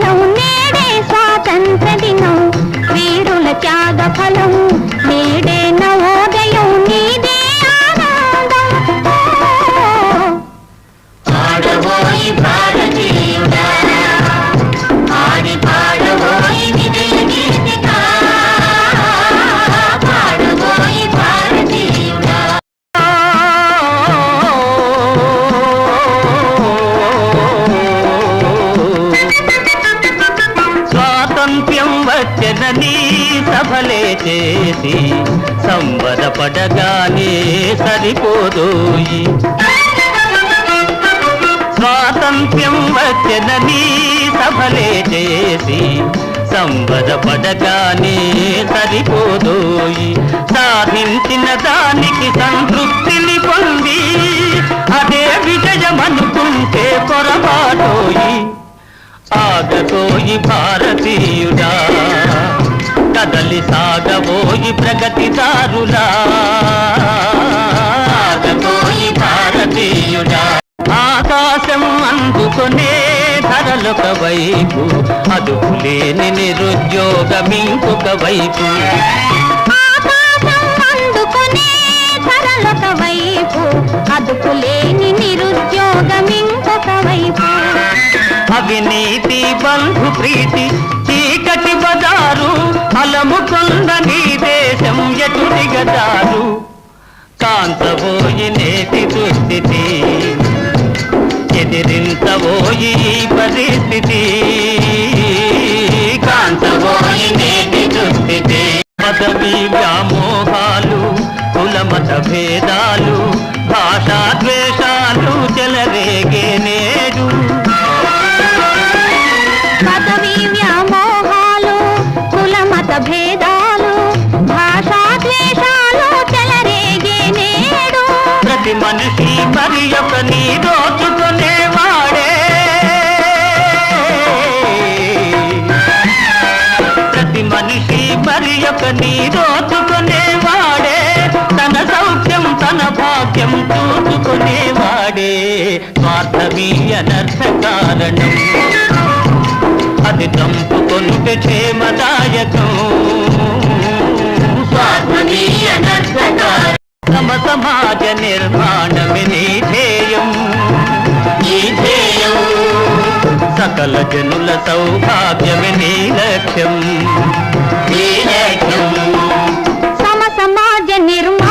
ఫలం నేడే స్వాతంత్ర దినం వీరుల త్యాగ ఫలం నేడే నవోదయం నీదే ఆనందం పాడబోయి భారతీయుడా ఆడి పాడబోయి విజయ గీతిక పాడబోయి భారతీయుడా స్వాతంత్ర్యం వచ్చెనని సభలే చేసి సంబరపడగానే సరిపోదోయి స్వాతంత్ర్యం వచ్చెనని సభలే చేసి సంబరపడగానే సరిపోదోయి సాధించిన దానికి సంతృప్తిని పొంది అదే విజయమనుకుంటే పొరపాటోయి ఆగబోయి భారతీయుడా కదలి సాగబోయి ప్రగతిదారులా ఆగబోయి భారతీయుడా ఆకాశం అందుకొనే ధరలొక వైపు అదుపులేని నిరుద్యోగమింకొక వైపు ఆకాశం అందుకొనే ధరలొక వైపు అదుపులేని నిరుద్యోగమింకొక వైపు అవినీతి బంధు ప్రీతి చీకటి బజారు అలముకొండ నీ దేశం ఎటు దిగజారు కాంతబోయి నేటి దుస్థితి ఎదిరించబోయి ఈ పరిస్థితి కాంతబోయి నేటి దుస్థితి పదవి వ్యామోహాలు కులమత భేదాలు భాషా ద్వేషాలు చెలరేగే నేడు పదవి వ్యామోహాలు కులమత భేదాలు భాషా ద్వేషాలు చెలరేగే నేడు ప్రతి మనిషి మరి ఒక నీ దోచుకునేవాడే ప్రతి మనిషి మరి ఒక నీ దోచుకునేవాడే తన సౌఖ్యం తన భాగ్యం చూసుకునేవాడే స్వార్థమీ అనర్థ కారణం అది చంపుకొనుట క్షేమదాయకం స్వార్థమీ అనర్థ కారణం తమ సమాజ నిర్మాణమే నీ ధ్యేయం ఈ ధ్యేయం సకల జనుల సౌభాగ్యమే నీ లక్ష్యం సమ సమాజ నిర్మాణ